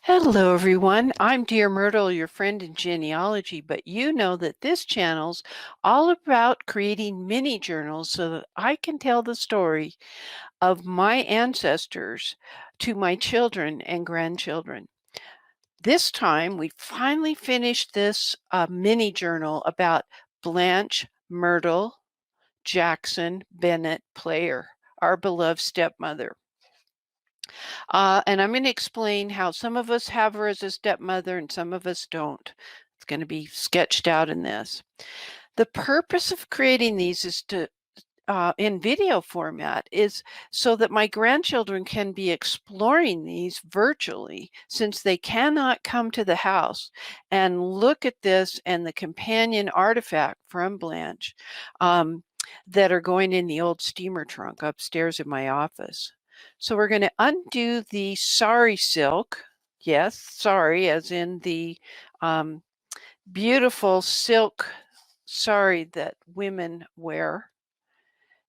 Hello, everyone. I'm Dear Myrtle, your friend in genealogy, but you know that this channel's all about creating mini journals so that I can tell the story of my ancestors to my children and grandchildren. This time, we finally finished this mini journal about Blanche Myrtle Jackson Bennett Player, our beloved stepmother. And I'm going to explain how some of us have her as a stepmother and some of us don't. It's going to be sketched out in this. The purpose of creating these is to in video format is so that my grandchildren can be exploring these virtually since they cannot come to the house and look at this and the companion artifact from Blanche that are going in the old steamer trunk upstairs in my office. So we're going to undo the sari silk. Yes, sari as in the beautiful silk sari that women wear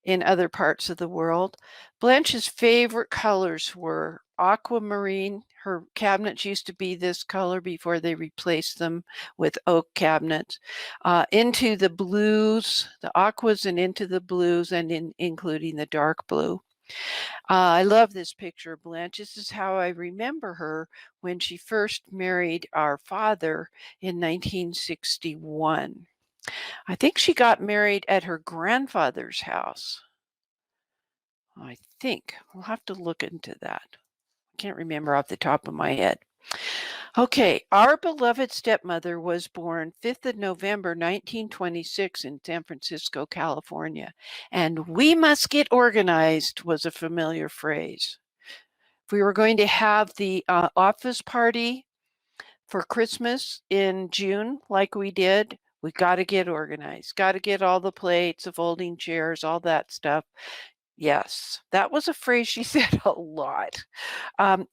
in other parts of the world. Blanche's favorite colors were aquamarine. Her cabinets used to be this color before they replaced them with oak cabinets. Into the blues, the aquas and into the blues and including the dark blue. I love this picture of Blanche. This is how I remember her when she first married our father in 1961. I think she got married at her grandfather's house. I think. We'll have to look into that. I can't remember off the top of my head. Okay, our beloved stepmother was born 5th of November 1926 in San Francisco, California. And we must get organized was a familiar phrase. If we were going to have the office party for Christmas in June, like we did, we got to get organized, got to get all the plates, the folding chairs, all that stuff. Yes, that was a phrase she said a lot.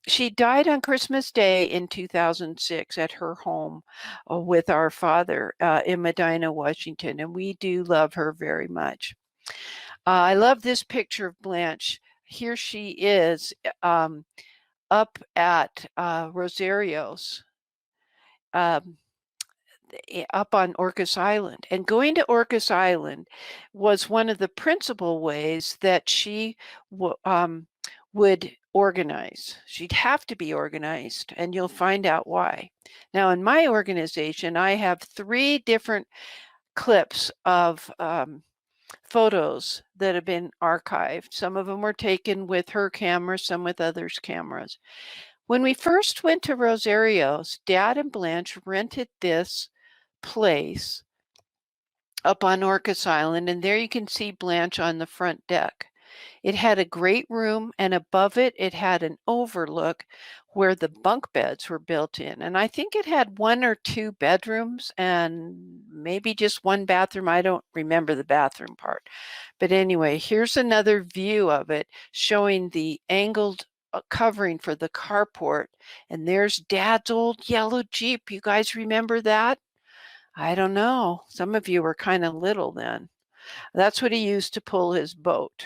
She died on Christmas Day in 2006 at her home with our father in Medina, Washington, and we do love her very much. I love this picture of Blanche. Here she is up at Rosario's. Up on Orcas Island. And going to Orcas Island was one of the principal ways that she would organize. She'd have to be organized, and you'll find out why. Now, in my organization, I have 3 different clips of photos that have been archived. Some of them were taken with her camera, some with others' cameras. When we first went to Rosario's, Dad and Blanche rented this place up on Orcas Island, and there you can see Blanche on the front deck. It had a great room, and above it, it had an overlook where the bunk beds were built in. And I think it had 1 or 2 bedrooms and maybe just 1 bathroom. I don't remember the bathroom part. But anyway, here's another view of it showing the angled covering for the carport. And there's Dad's old yellow Jeep. You guys remember that? I don't know. Some of you were kind of little then. That's what he used to pull his boat.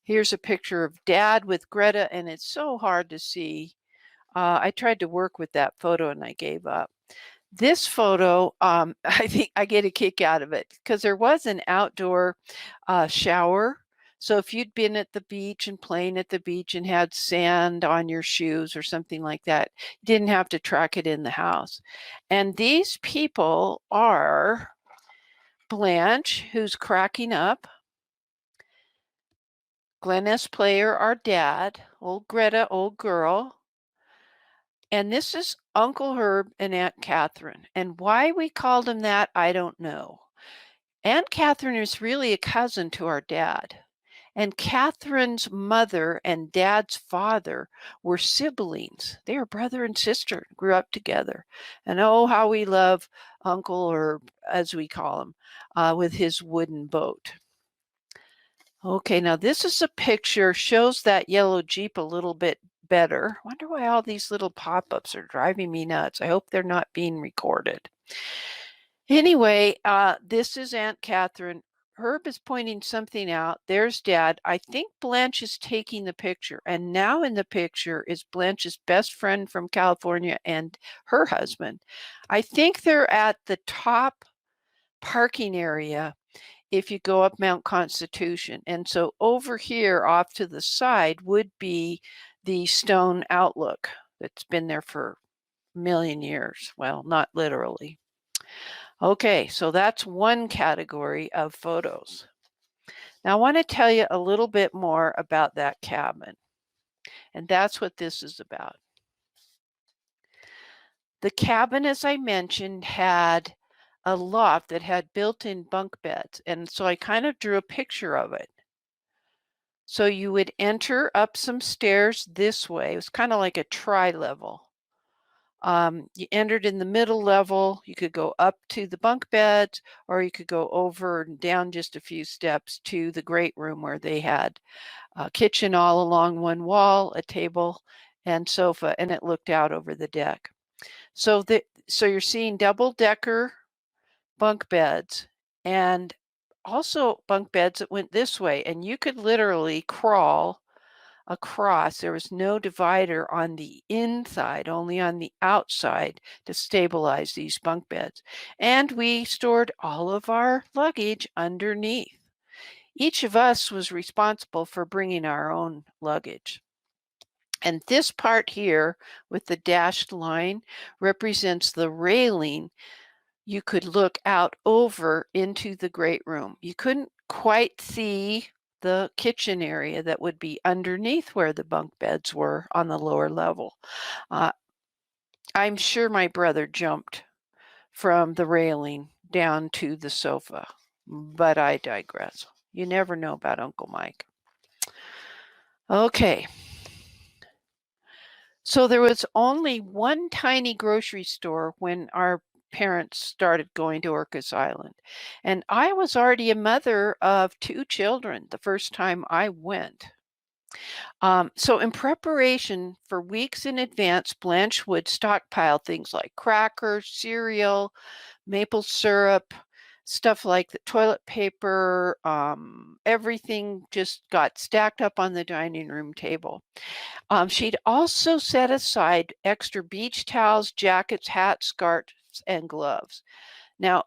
Here's a picture of Dad with Greta, and it's so hard to see. I tried to work with that photo and I gave up. This photo, I think I get a kick out of it because there was an outdoor shower. So if you'd been at the beach and playing at the beach and had sand on your shoes or something like that, you didn't have to track it in the house. And these people are Blanche, who's cracking up, Bennett Player, our dad, old Greta, old girl, and this is Uncle Herb and Aunt Catherine. And why we called them that, I don't know. Aunt Catherine is really a cousin to our dad. And Catherine's mother and Dad's father were siblings. They were brother and sister, grew up together. And oh, how we love Uncle Herb, as we call him, with his wooden boat. Okay, now this is a picture, shows that yellow Jeep a little bit better. Wonder why all these little pop-ups are driving me nuts. I hope they're not being recorded. Anyway, this is Aunt Catherine. Herb is pointing something out. There's Dad. I think Blanche is taking the picture. And now in the picture is Blanche's best friend from California and her husband. I think they're at the top parking area if you go up Mount Constitution. And so over here off to the side would be the stone outlook that's been there for a million years. Well, not literally. Okay, so that's one category of photos. Now I want to tell you a little bit more about that cabin, and that's what this is about. The cabin, as I mentioned, had a loft that had built-in bunk beds, and so I kind of drew a picture of it. So you would enter up some stairs this way. It was kind of like a tri-level. You entered in the middle level. You could go up to the bunk beds, or you could go over and down just a few steps to the great room where they had a kitchen all along one wall, a table and sofa, and it looked out over the deck. So you're seeing double-decker bunk beds and also bunk beds that went this way, and you could literally crawl across. There was no divider on the inside, only on the outside to stabilize these bunk beds. And we stored all of our luggage underneath. Each of us was responsible for bringing our own luggage. And this part here with the dashed line represents the railing. You could look out over into the great room. You couldn't quite see the kitchen area that would be underneath where the bunk beds were on the lower level. I'm sure my brother jumped from the railing down to the sofa, but I digress. You never know about Uncle Mike. Okay. So there was only one tiny grocery store when our parents started going to Orcas Island. And I was already a mother of 2 children the first time I went. So in preparation for weeks in advance, Blanche would stockpile things like crackers, cereal, maple syrup, stuff like the toilet paper, everything just got stacked up on the dining room table. She'd also set aside extra beach towels, jackets, hats, scarves, and gloves. Now,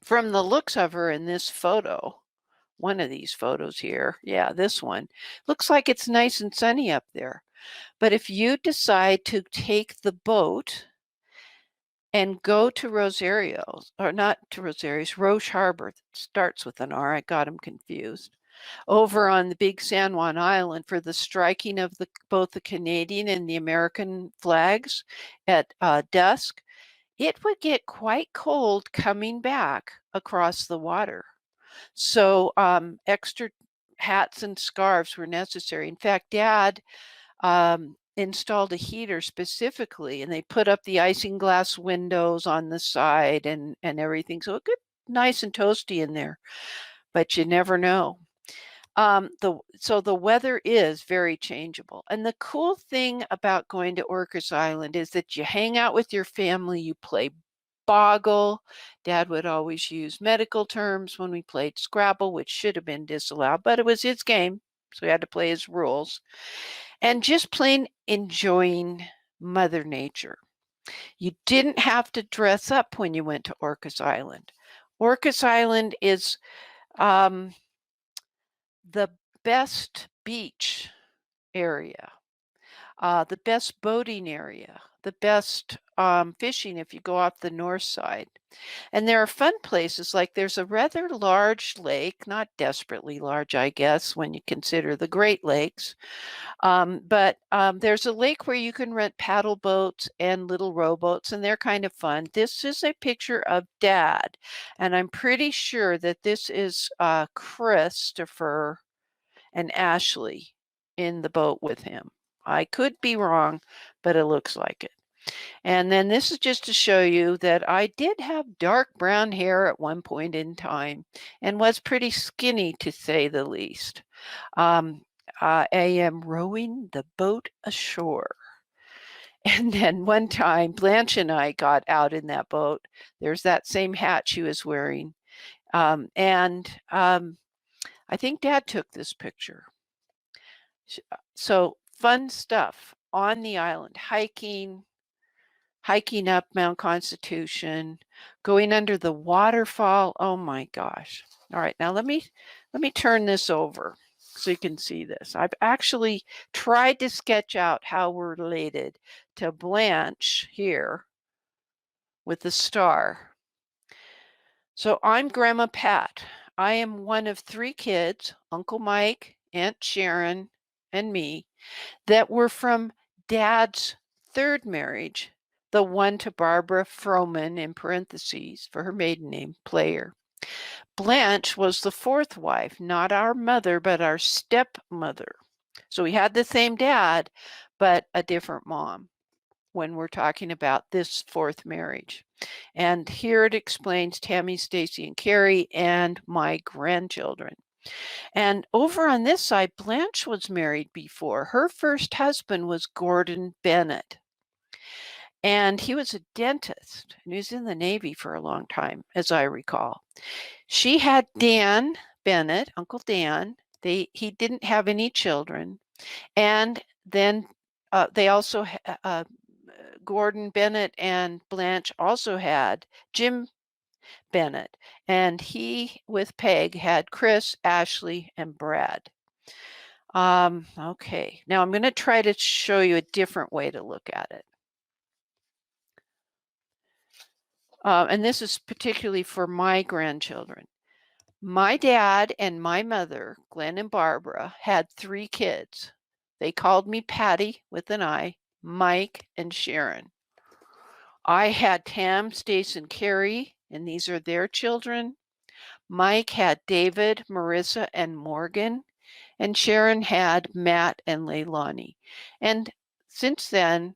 from the looks of her in this photo, one of these photos here, yeah, this one, looks like it's nice and sunny up there. But if you decide to take the boat and go to Rosario's, or not to Rosario's, Roche Harbor, starts with an R, I got them confused, over on the big San Juan Island for the striking of both the Canadian and the American flags at dusk, it would get quite cold coming back across the water. So extra hats and scarves were necessary. In fact, Dad installed a heater specifically, and they put up the isinglass windows on the side and everything. So it got nice and toasty in there, but you never know. So the weather is very changeable. And the cool thing about going to Orcas Island is that you hang out with your family, you play boggle. Dad would always use medical terms when we played Scrabble, which should have been disallowed, but it was his game, so he had to play his rules. And just plain enjoying Mother Nature. You didn't have to dress up when you went to Orcas Island. Orcas Island is the best beach area, the best boating area, the best fishing if you go off the north side. And there are fun places, like there's a rather large lake, not desperately large, I guess, when you consider the Great Lakes. But there's a lake where you can rent paddle boats and little rowboats, and they're kind of fun. This is a picture of Dad, and I'm pretty sure that this is Christopher and Ashley in the boat with him. I could be wrong, but it looks like it. And then this is just to show you that I did have dark brown hair at one point in time and was pretty skinny, to say the least. I am rowing the boat ashore. And then one time, Blanche and I got out in that boat. There's that same hat she was wearing. I think Dad took this picture. So fun stuff on the island, hiking up Mount Constitution, going under the waterfall. Oh my gosh. All right, now let me turn this over so you can see this. I've actually tried to sketch out how we're related to Blanche here with the star. So I'm Grandma Pat. I am one of 3 kids, Uncle Mike, Aunt Sharon, and me, that were from Dad's 3rd marriage, the one to Barbara Froman, in parentheses, for her maiden name, Player. Blanche was the 4th wife, not our mother, but our stepmother. So we had the same dad, but a different mom when we're talking about this 4th marriage. And here it explains Tammy, Stacy, and Carrie, and my grandchildren. And over on this side, Blanche was married before. Her first husband was Gordon Bennett. And he was a dentist, and he was in the Navy for a long time, as I recall. She had Dan Bennett, Uncle Dan. He didn't have any children. And then they also, Gordon Bennett and Blanche also had Jim Bennett. And he, with Peg, had Chris, Ashley, and Brad. Okay, now I'm going to try to show you a different way to look at it. And this is particularly for my grandchildren. My dad and my mother, Glenn and Barbara, had 3 kids. They called me Patty with an I, Mike, and Sharon. I had Tam, Stace, and Carrie, and these are their children. Mike had David, Marissa, and Morgan, and Sharon had Matt and Leilani. And since then,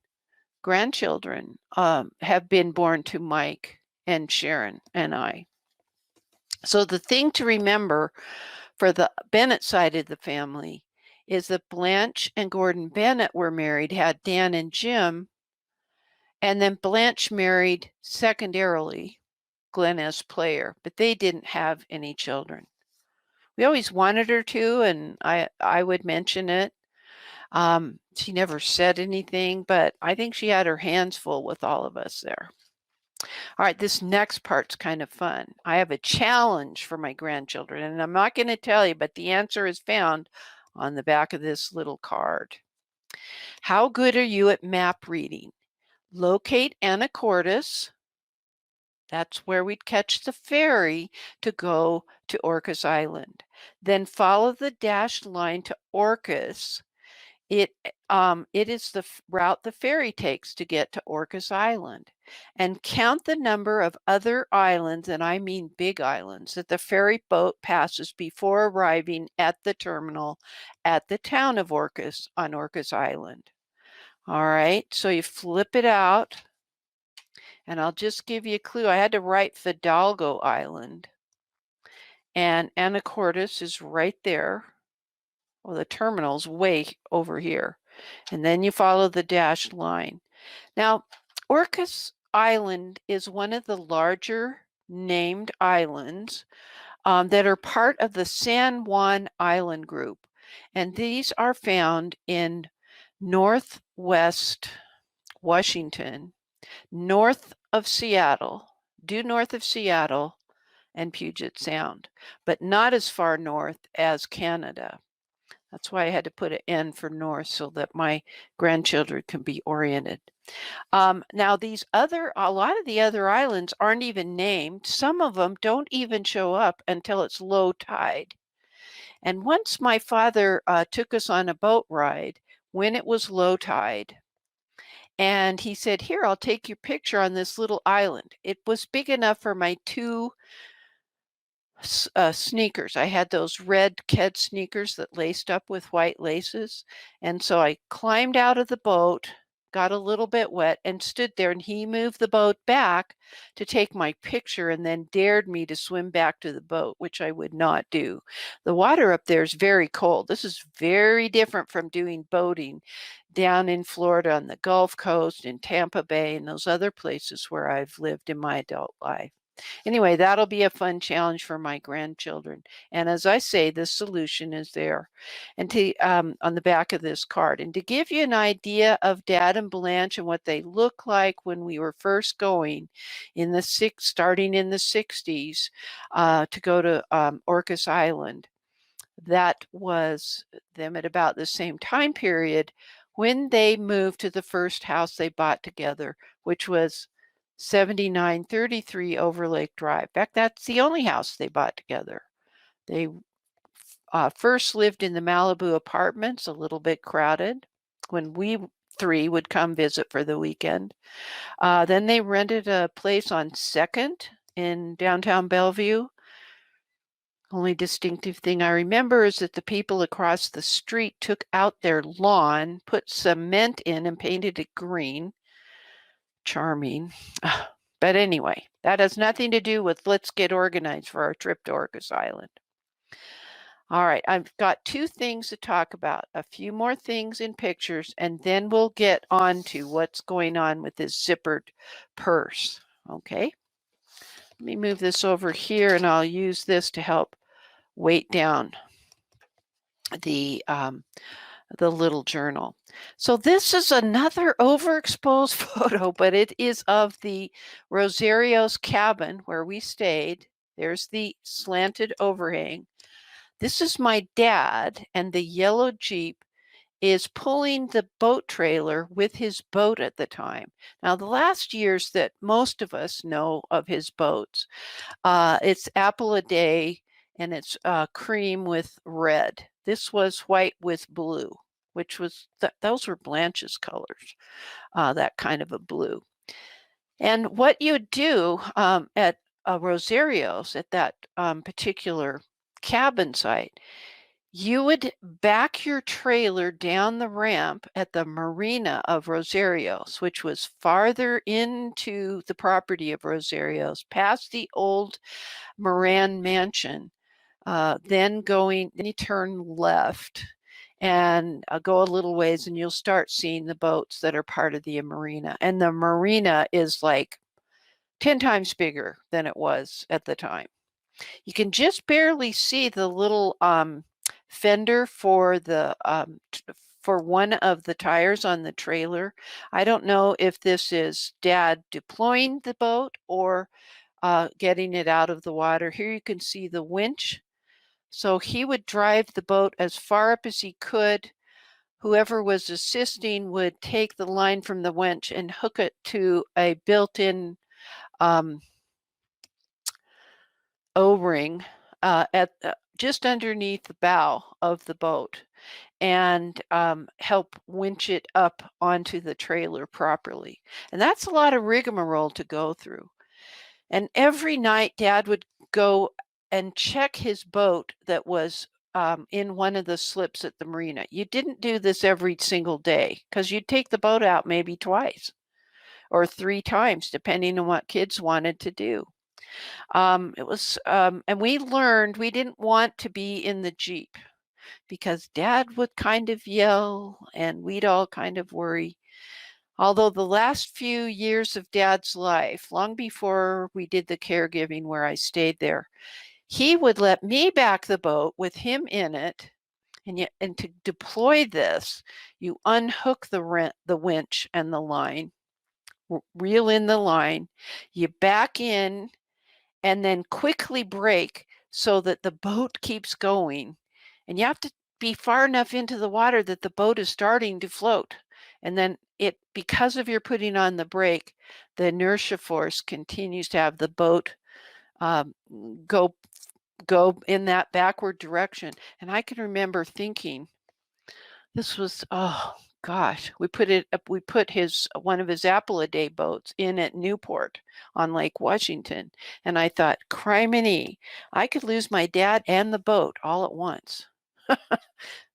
grandchildren have been born to Mike and Sharon and I. So the thing to remember for the Bennett side of the family is that Blanche and Gordon Bennett were married, had Dan and Jim, and then Blanche married secondarily Glenn S. Player, but they didn't have any children. We always wanted her to, and I would mention it. She never said anything, but I think she had her hands full with all of us there. All right, this next part's kind of fun. I have a challenge for my grandchildren, and I'm not going to tell you, but the answer is found on the back of this little card. How good are you at map reading? Locate Anacortes. That's where we'd catch the ferry to go to Orcas Island. Then follow the dashed line to Orcas. It is the route the ferry takes to get to Orcas Island. And count the number of other islands, and I mean big islands, that the ferry boat passes before arriving at the terminal at the town of Orcas on Orcas Island. All right, so you flip it out, and I'll just give you a clue. I had to write Fidalgo Island, and Anacortes is right there. Well, the terminal's way over here. And then you follow the dashed line. Now, Orcas Island is one of the larger named islands that are part of the San Juan Island group. And these are found in northwest Washington, north of Seattle, due north of Seattle and Puget Sound, but not as far north as Canada. That's why I had to put an N for north so that my grandchildren can be oriented. Now a lot of the other islands aren't even named. Some of them don't even show up until it's low tide. And once my father took us on a boat ride when it was low tide, and he said, "Here, I'll take your picture on this little island." It was big enough for my 2 sneakers. I had those red Ked sneakers that laced up with white laces. And so I climbed out of the boat, got a little bit wet, and stood there, and he moved the boat back to take my picture and then dared me to swim back to the boat, which I would not do. The water up there is very cold. This is very different from doing boating down in Florida on the Gulf Coast, in Tampa Bay, and those other places where I've lived in my adult life. Anyway, that'll be a fun challenge for my grandchildren. And as I say, the solution is there and on the back of this card. And to give you an idea of Dad and Blanche and what they look like when we were first going starting in the 60s to go to Orcas Island, that was them at about the same time period when they moved to the first house they bought together, which was 7933 Overlake Drive. In fact, that's the only house they bought together. They first lived in the Malibu apartments, a little bit crowded, when we three would come visit for the weekend. Then they rented a place on 2nd in downtown Bellevue. Only distinctive thing I remember is that the people across the street took out their lawn, put cement in, and painted it green. Charming. But anyway, that has nothing to do with let's get organized for our trip to Orcas Island. All right, I've got 2 things to talk about, a few more things in pictures, and then we'll get on to what's going on with this zippered purse. Okay, let me move this over here, and I'll use this to help weight down the little journal. So this is another overexposed photo, but it is of the Rosario's cabin where we stayed. There's the slanted overhang. This is my dad, and the yellow Jeep is pulling the boat trailer with his boat at the time. Now, the last years that most of us know of his boats, it's apple a day, and it's cream with red. This was white with blue, which was, those were Blanche's colors, that kind of a blue. And what you do at Rosario's, at that particular cabin site, you would back your trailer down the ramp at the marina of Rosario's, which was farther into the property of Rosario's, past the old Moran Mansion. Then you turn left and go a little ways, and you'll start seeing the boats that are part of the marina. And the marina is like 10 times bigger than it was at the time. You can just barely see the little fender for for one of the tires on the trailer. I don't know if this is Dad deploying the boat or getting it out of the water. Here you can see the winch. So he would drive the boat as far up as he could. Whoever was assisting would take the line from the winch and hook it to a built-in O-ring just underneath the bow of the boat, and help winch it up onto the trailer properly. And that's a lot of rigmarole to go through. And every night Dad would go and check his boat that was in one of the slips at the marina. You didn't do this every single day because you'd take the boat out maybe twice or 3 times, depending on what kids wanted to do. And we learned we didn't want to be in the Jeep because Dad would kind of yell and we'd all kind of worry. Although the last few years of Dad's life, long before we did the caregiving where I stayed there, he would let me back the boat with him in it. And to deploy this, you unhook the winch and the line, reel in the line, you back in, and then quickly brake so that the boat keeps going. And you have to be far enough into the water that the boat is starting to float. And then because of your putting on the brake, the inertia force continues to have the boat go in that backward direction. And I can remember thinking, this was, oh gosh, we put one of his apple a day boats in at Newport on Lake Washington. And I thought, criminy, I could lose my dad and the boat all at once.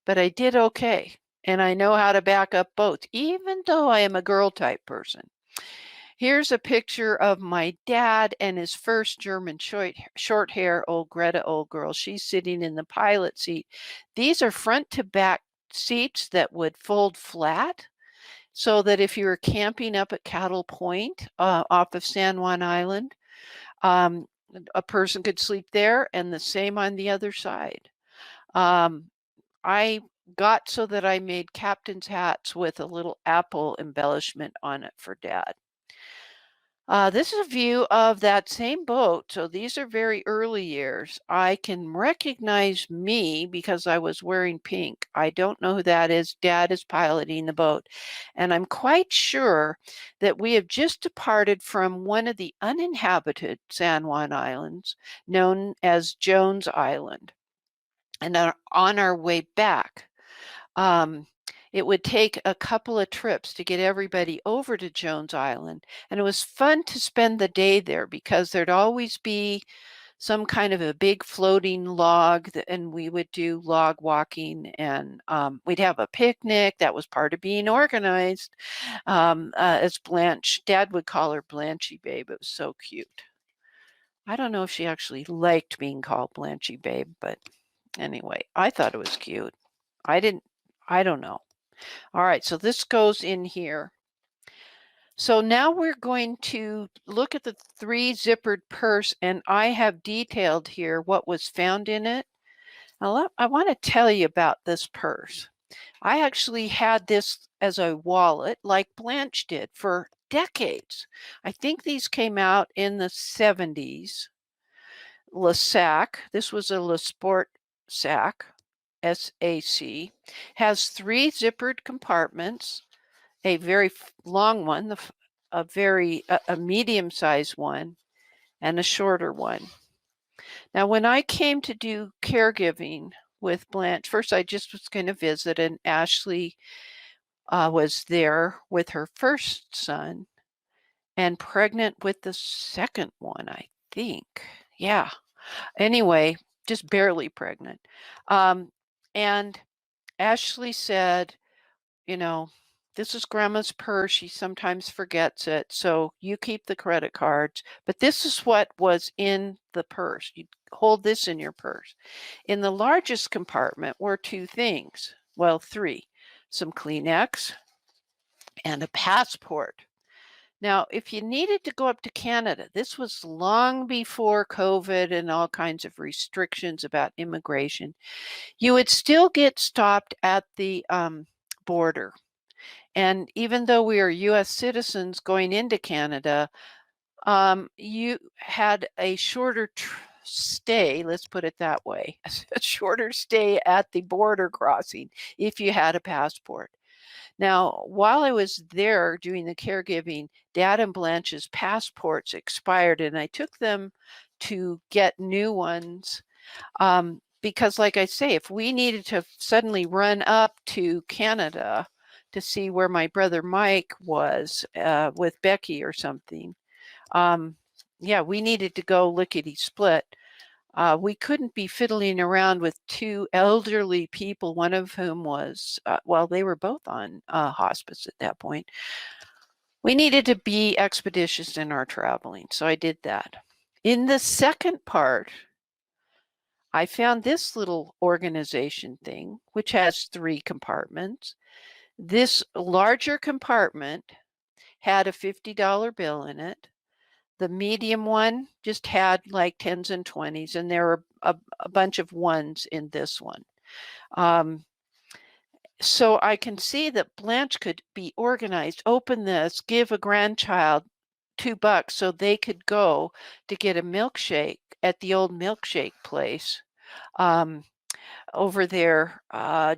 But I did okay. And I know how to back up boats, even though I am a girl type person. Here's a picture of my dad and his first German short hair, old Greta, old girl. She's sitting in the pilot seat. These are front to back seats that would fold flat so that if you were camping up at Cattle Point off of San Juan Island, A person could sleep there and the same on the other side. I got so that I made captain's hats with a little apple embellishment on it for Dad. This is a view of that same boat. So these are very early years. I can recognize me because I was wearing pink. I don't know who that is. Dad is piloting the boat. And I'm quite sure that we have just departed from one of the uninhabited San Juan Islands, known as Jones Island, and are on our way back. Um, it would take a couple of trips to get everybody over to Jones Island. And it was fun to spend the day there because there'd always be some kind of a big floating log, and we would do log walking, and we'd have a picnic. That was part of being organized. As Blanche, Dad would call her Blanchy Babe. It was so cute. I don't know if she actually liked being called Blanchy Babe, but anyway, I thought it was cute. I don't know. All right, so this goes in here. So now we're going to look at the 3-zippered purse, and I have detailed here what was found in it. I want to tell you about this purse. I actually had this as a wallet like Blanche did for decades. I think these came out in the 70s. Le Sac, this was a Le Sport sac, SAC, has 3 zippered compartments, a very long one, a medium-sized one, and a shorter one. Now, when I came to do caregiving with Blanche, first I just was going to visit, and Ashley was there with her first son and pregnant with the second one, I think. Yeah. Anyway, just barely pregnant. And Ashley said, you know, this is Grandma's purse. She sometimes forgets it. So you keep the credit cards. But this is what was in the purse. You hold this in your purse. In the largest compartment were 2 things. Well, 3. Some Kleenex and a passport. Now, if you needed to go up to Canada, this was long before COVID and all kinds of restrictions about immigration. You would still get stopped at the border. And even though we are U.S. citizens going into Canada, you had a shorter stay, let's put it that way, a shorter stay at the border crossing if you had a passport. Now, while I was there doing the caregiving, Dad and Blanche's passports expired, and I took them to get new ones. Because like I say, if we needed to suddenly run up to Canada to see where my brother Mike was with Becky or something, yeah, we needed to go lickety-split. We couldn't be fiddling around with 2 elderly people, one of whom was, well, they were both on hospice at that point. We needed to be expeditious in our traveling, so I did that. In the second part, I found this little organization thing, which has 3 compartments. This larger compartment had a $50 bill in it. The medium one just had like 10s and 20s, and there were a bunch of 1s in this one. So I can see that Blanche could be organized, open this, give a grandchild $2 so they could go to get a milkshake at the old milkshake place over there,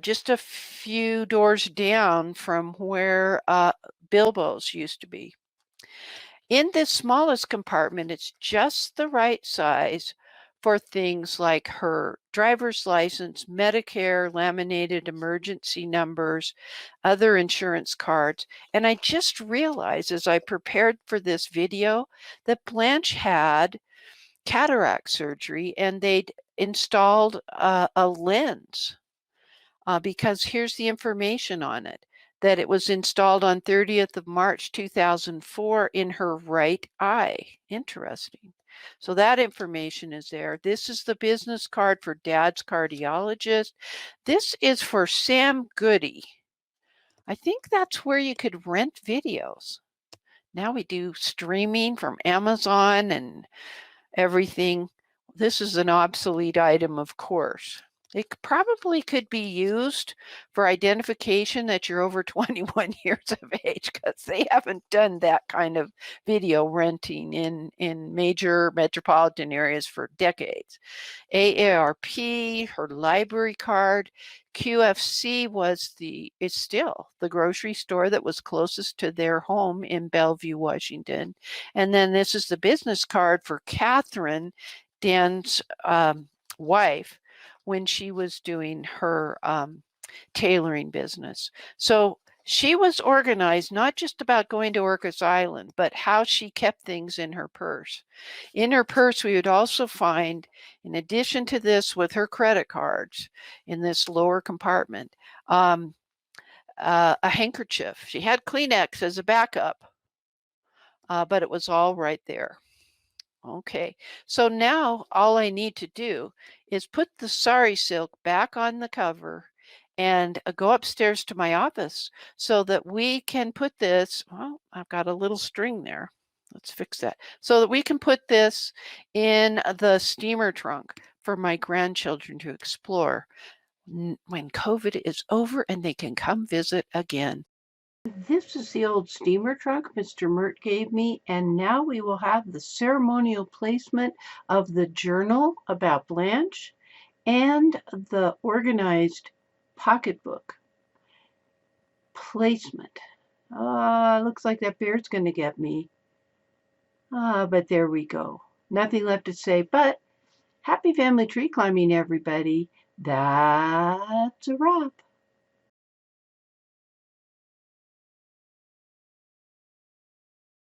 just a few doors down from where Bilbo's used to be. In this smallest compartment, it's just the right size for things like her driver's license, Medicare, laminated emergency numbers, other insurance cards. And I just realized as I prepared for this video that Blanche had cataract surgery and they'd installed a lens because here's the information on it, that it was installed on 30th of March 2004 in her right eye. Interesting. So that information is there. This is the business card for Dad's cardiologist. This is for Sam Goody. I think that's where you could rent videos. Now we do streaming from Amazon and everything. This is an obsolete item, of course. It probably could be used for identification that you're over 21 years of age, because they haven't done that kind of video renting in major metropolitan areas for decades. AARP, her library card. QFC is still the grocery store that was closest to their home in Bellevue, Washington. And then this is the business card for Catherine, Dan's wife, when she was doing her tailoring business. So she was organized not just about going to Orcas Island, but how she kept things in her purse. In her purse, we would also find, in addition to this with her credit cards in this lower compartment, a handkerchief. She had Kleenex as a backup, but it was all right there. Okay, so now all I need to do is put the sari silk back on the cover and go upstairs to my office so that we can put this, well, I've got a little string there. Let's fix that. So that we can put this in the steamer trunk for my grandchildren to explore when COVID is over and they can come visit again. This is the old steamer trunk Mr. Myrt gave me, and now we will have the ceremonial placement of the journal about Blanche and the organized pocketbook placement. Looks like that bear's going to get me. But there we go. Nothing left to say but happy family tree climbing, everybody. That's a wrap.